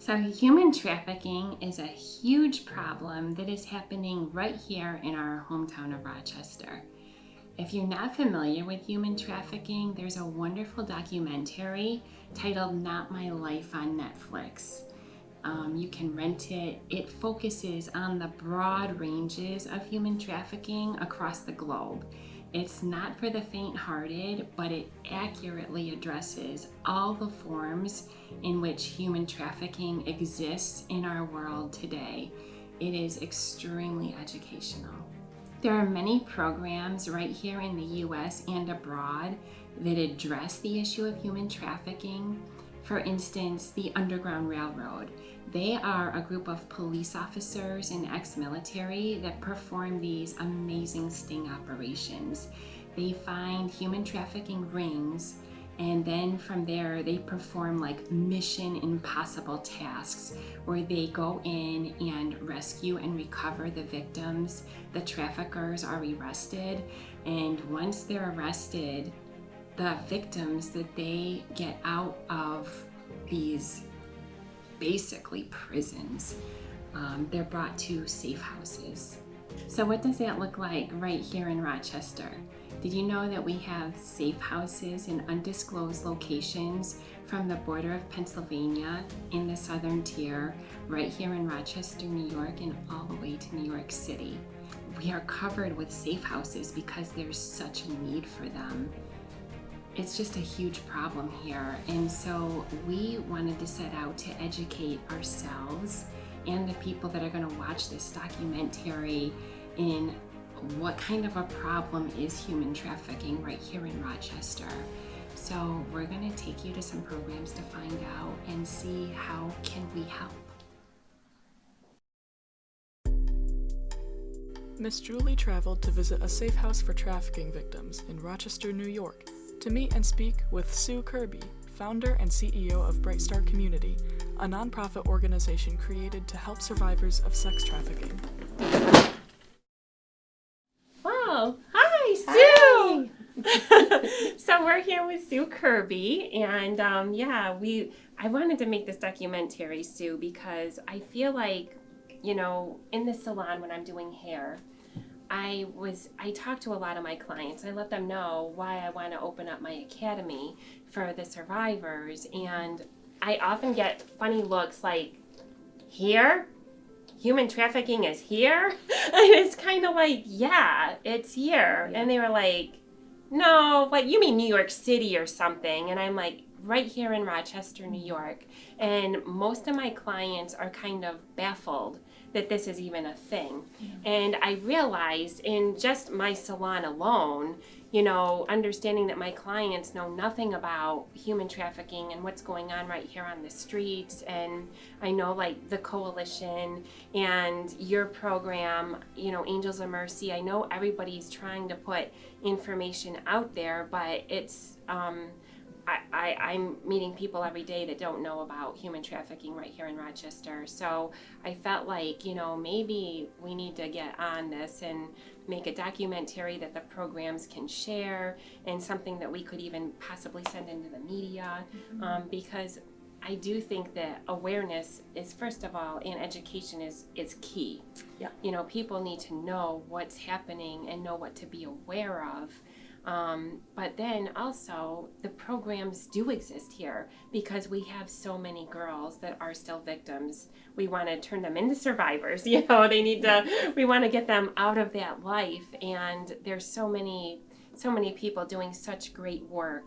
So human trafficking is a huge problem that is happening right here in our hometown of Rochester. If you're not familiar with human trafficking, there's a wonderful documentary titled Not My Life on Netflix. You can rent it. It focuses on the broad ranges of human trafficking across the globe. It's not for the faint-hearted, but it accurately addresses all the forms in which human trafficking exists in our world today. It is extremely educational. There are many programs right here in the US and abroad that address the issue of human trafficking. For instance, the Underground Railroad. They are a group of police officers and ex-military that perform these amazing sting operations. They find human trafficking rings, and then from there they perform like mission impossible tasks where they go in and rescue and recover the victims. The traffickers are arrested, and once they're arrested, the victims that they get out of these basically prisons, they're brought to safe houses. So what does that look like right here in Rochester? Did you know that we have safe houses in undisclosed locations from the border of Pennsylvania in the southern tier, right here in Rochester, New York, and all the way to New York City? We are covered with safe houses because there's such a need for them. It's just a huge problem here, and so we wanted to set out to educate ourselves and the people that are going to watch this documentary in what kind of a problem is human trafficking right here in Rochester. So we're going to take you to some programs to find out and see how can we help. Miss Julie traveled to visit a safe house for trafficking victims in Rochester, New York, to meet and speak with Sue Kirby, founder and CEO of Bright Star Community, a nonprofit organization created to help survivors of sex trafficking. Wow, hi Sue! Hi. So we're here with Sue Kirby, and I wanted to make this documentary, Sue, because I feel like, in the salon when I'm doing hair, I talk to a lot of my clients. I let them know why I want to open up my academy for the survivors, and I often get funny looks like, here? Human trafficking is here? And it's kind of like, yeah, it's here. Yeah. And they were like, no, what, you mean New York City or something? And I'm like, right here in Rochester, New York. And most of my clients are kind of baffled that this is even a thing. Yeah. And I realized in just my salon alone, understanding that my clients know nothing about human trafficking and what's going on right here on the streets. And I know like the coalition and your program, Angels of Mercy, I know everybody's trying to put information out there, but it's, I'm meeting people every day that don't know about human trafficking right here in Rochester. So I felt like, maybe we need to get on this and make a documentary that the programs can share, and something that we could even possibly send into the media, because I do think that awareness is, first of all, and education is key. Yeah. People need to know what's happening and know what to be aware of. But then also the programs do exist here because we have so many girls that are still victims. We want to turn them into survivors. We want to get them out of that life. And there's so many people doing such great work.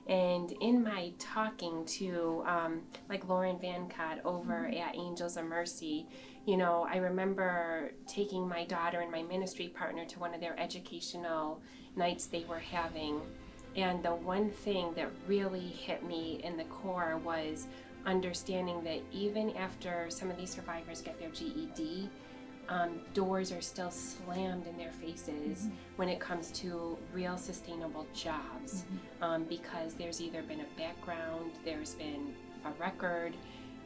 And in my talking to like Lauren Van Cott over at Angels of Mercy, I remember taking my daughter and my ministry partner to one of their educational nights they were having. And the one thing that really hit me in the core was understanding that even after some of these survivors get their GED, doors are still slammed in their faces when it comes to real sustainable jobs, because there's either been a background, there's been a record,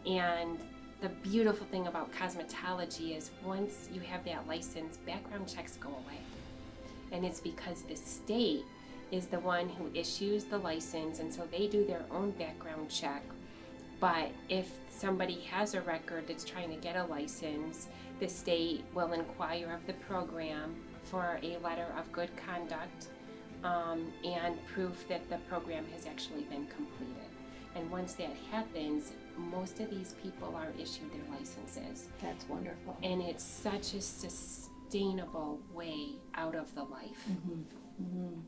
and the beautiful thing about cosmetology is once you have that license, background checks go away. And it's because the state is the one who issues the license, and so they do their own background check But if somebody has a record that's trying to get a license, the state will inquire of the program for a letter of good conduct and proof that the program has actually been completed. And once that happens, most of these people are issued their licenses. That's wonderful. And it's such a sustainable way out of the life.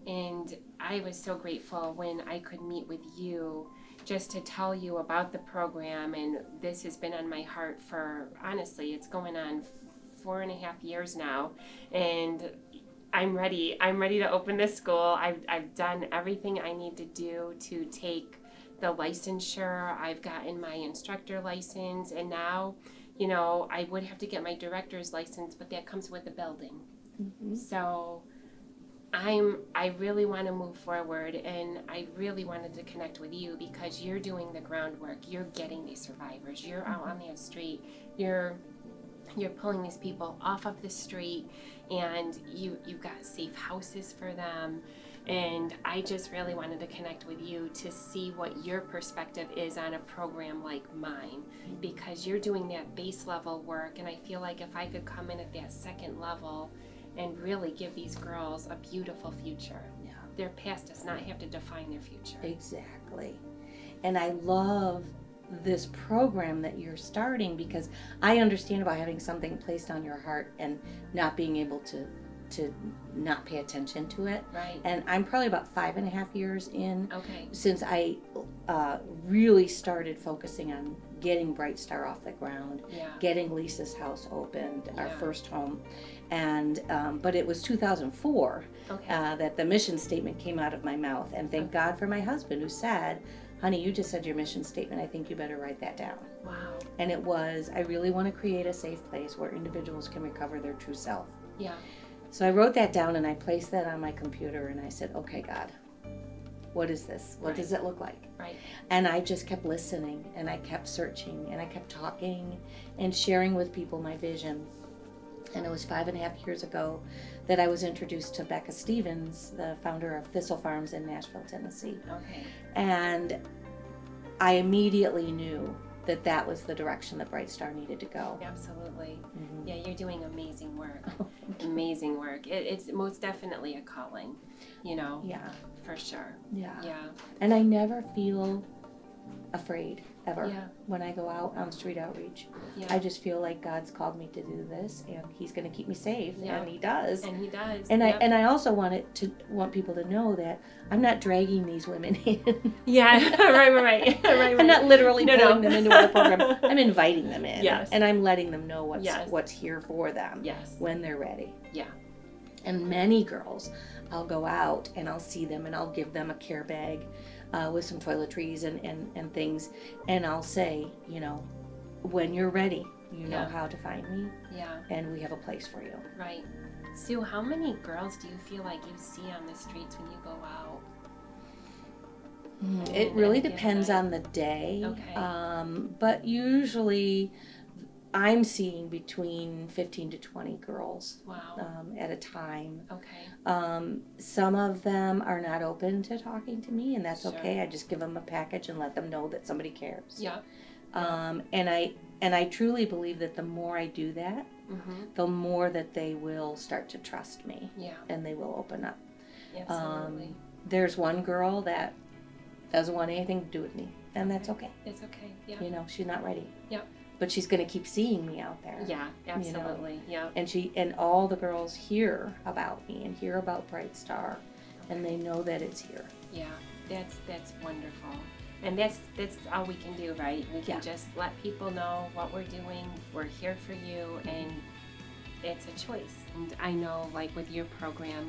And I was so grateful when I could meet with you just to tell you about the program. And this has been on my heart for, honestly, it's going on 4.5 years now. And I'm ready to open this school. I've done everything I need to do to take the licensure. I've gotten my instructor license, and now, I would have to get my director's license, but that comes with the building. So I really want to move forward, and I really wanted to connect with you because you're doing the groundwork. You're getting these survivors. You're out on the street. You're pulling these people off of the street, and you've got safe houses for them. And I just really wanted to connect with you to see what your perspective is on a program like mine, because you're doing that base level work, and I feel like if I could come in at that second level and really give these girls a beautiful future. Yeah. Their past does not have to define their future. Exactly. And I love this program that you're starting because I understand about having something placed on your heart and not being able to not pay attention to it. Right. And I'm probably about 5.5 years in Okay. since I really started focusing on getting Bright Star off the ground, Yeah. getting Lisa's house opened, our Yeah. first home. And but it was 2004 Okay. that the mission statement came out of my mouth. And thank God for my husband who said, honey, you just said your mission statement. I think you better write that down. Wow. And it was, I really want to create a safe place where individuals can recover their true self. Yeah. So I wrote that down and I placed that on my computer and I said, okay, God, what is this? What does it look like? Right. And I just kept listening and I kept searching and I kept talking and sharing with people my vision. And it was 5.5 years ago that I was introduced to Becca Stevens, the founder of Thistle Farms in Nashville, Tennessee. Okay. And I immediately knew that that was the direction that Bright Star needed to go. Absolutely. Mm-hmm. Yeah, you're doing amazing work. Amazing work. It's most definitely a calling, Yeah. for sure. Yeah. Yeah. And I never feel afraid ever Yeah. when I go out on street outreach. Yeah. I just feel like God's called me to do this and he's going to keep me safe. Yeah. And he does. And he does. And Yep. I also want people to know that I'm not dragging these women in. Yeah. right. I'm not literally pulling them into our program. I'm inviting them in. Yes. And I'm letting them know Yes. what's here for them Yes. when they're ready. Yeah. And many girls, I'll go out and I'll see them and I'll give them a care bag with some toiletries and things. And I'll say, when you're ready, you know Yeah. how to find me Yeah. and we have a place for you. Right. Sue, how many girls do you feel like you see on the streets when you go out? It really any given depends night? on the day. Okay. But usually I'm seeing between 15 to 20 girls Wow. at a time. Okay. Some of them are not open to talking to me, and that's Sure. okay. I just give them a package and let them know that somebody cares. Yeah. And I truly believe that the more I do that, Mm-hmm. the more that they will start to trust me Yeah. and they will open up. Absolutely. There's one girl that doesn't want anything to do with me, and that's okay. It's okay. Yeah. She's not ready. Yep. But she's going to keep seeing me out there. Yeah. Absolutely. Yeah. And all the girls hear about me and hear about Bright Star, and they know that it's here. Yeah. That's wonderful. And that's all we can do, right? We can Yeah. just let people know what we're doing. We're here for you, and it's a choice. And I know, like with your program,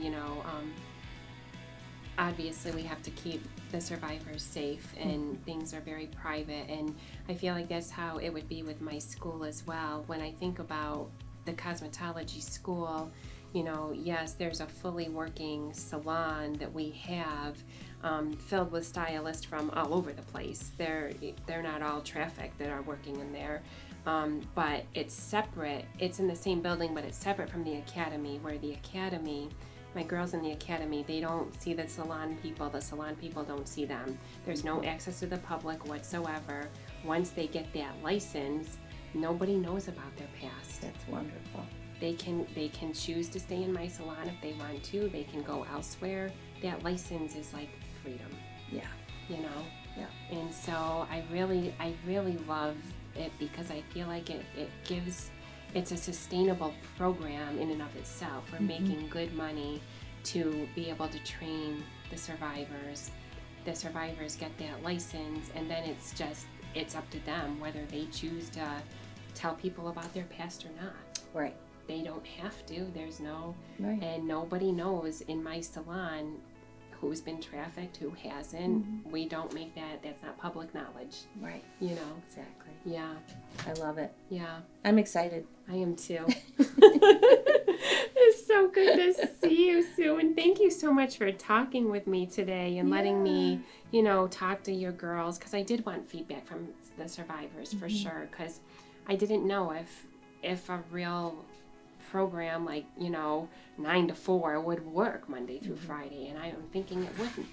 obviously we have to keep the survivors safe, and things are very private. And I feel like that's how it would be with my school as well. When I think about the cosmetology school, yes, there's a fully working salon that we have, filled with stylists from all over the place. They're not all trafficked that are working in there, but it's separate. It's in the same building, but it's separate from the academy, where the academy my girls in the academy, they don't see the salon people don't see them. There's no access to the public whatsoever. Once they get that license, nobody knows about their past. That's wonderful. They can choose to stay in my salon if they want to. They can go elsewhere. That license is like freedom. Yeah. You know? Yeah. And so I really love it because I feel like it's a sustainable program in and of itself. We're making good money to be able to train the survivors. The survivors get that license, and then it's up to them whether they choose to tell people about their past or not. Right. They don't have to. There's no, Right. and nobody knows in my salon who's been trafficked, who hasn't. We don't make that's not public knowledge. Right. You know? Exactly. Yeah. I love it. Yeah. I'm excited. I am too. It's so good to see you, Sue, and thank you so much for talking with me today and letting me, talk to your girls, because I did want feedback from the survivors for sure, because I didn't know if a real program like 9 to 4 would work Monday through Friday, and I am thinking it wouldn't.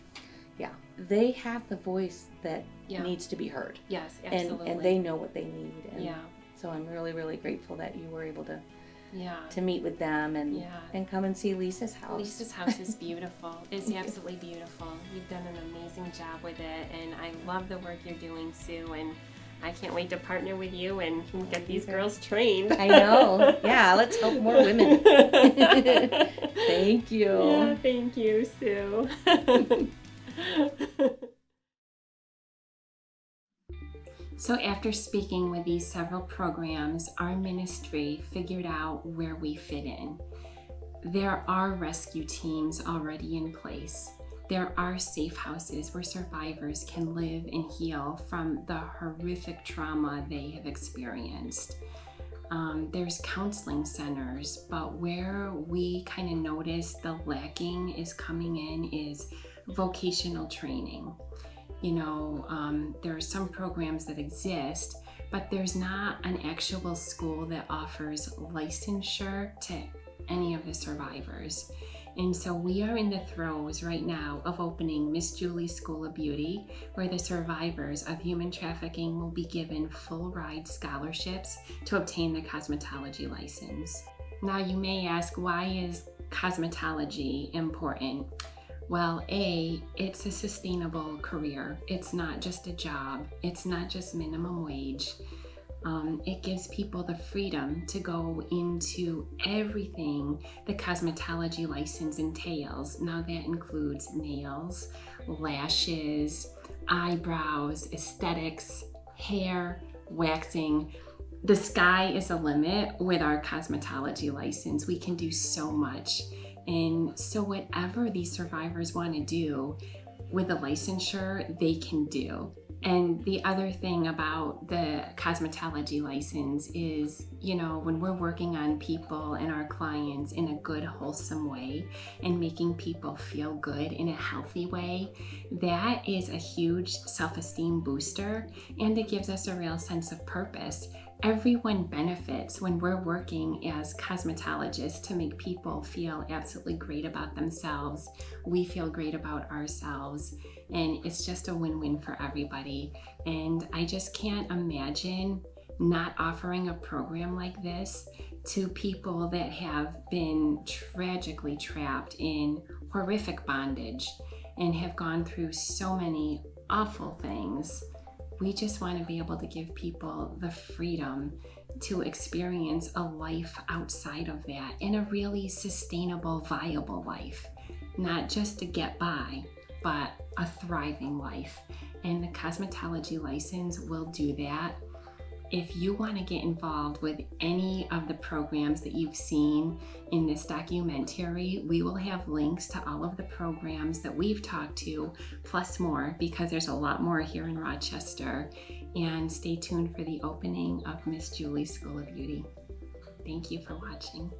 Yeah. They have the voice that Yeah. needs to be heard. Yes, absolutely. And they know what they need. And Yeah. so I'm really, really grateful that you were able to Yeah. meet with them and Yeah. and come and see Lisa's house. Lisa's house is beautiful. It's absolutely beautiful. You've done an amazing job with it, and I love the work you're doing, Sue, and I can't wait to partner with you and get these girls trained. I know. Yeah, let's help more women. Thank you. Yeah, thank you, Sue. So after speaking with these several programs, our ministry figured out where we fit in. There are rescue teams already in place. There are safe houses where survivors can live and heal from the horrific trauma they have experienced. There's counseling centers, but where we kind of notice the lacking is coming in is vocational training. There are some programs that exist, but there's not an actual school that offers licensure to any of the survivors. And so we are in the throes right now of opening Miss Julie School of Beauty, where the survivors of human trafficking will be given full ride scholarships to obtain the cosmetology license. Now you may ask, why is cosmetology important? Well, it's a sustainable career. It's not just a job. It's not just minimum wage. It gives people the freedom to go into everything the cosmetology license entails. Now that includes nails, lashes, eyebrows, aesthetics, hair, waxing. The sky is the limit with our cosmetology license. We can do so much. And so whatever these survivors want to do with a licensure, they can do. And the other thing about the cosmetology license is, when we're working on people and our clients in a good, wholesome way and making people feel good in a healthy way, that is a huge self-esteem booster, and it gives us a real sense of purpose. Everyone benefits when we're working as cosmetologists to make people feel absolutely great about themselves. We feel great about ourselves, and it's just a win-win for everybody. And I just can't imagine not offering a program like this to people that have been tragically trapped in horrific bondage and have gone through so many awful things. We just want to be able to give people the freedom to experience a life outside of that, and a really sustainable, viable life. Not just to get by, but a thriving life. And the cosmetology license will do that. If you want to get involved with any of the programs that you've seen in this documentary, we will have links to all of the programs that we've talked to, plus more, because there's a lot more here in Rochester. And stay tuned for the opening of Miss Julie School of Beauty. Thank you for watching.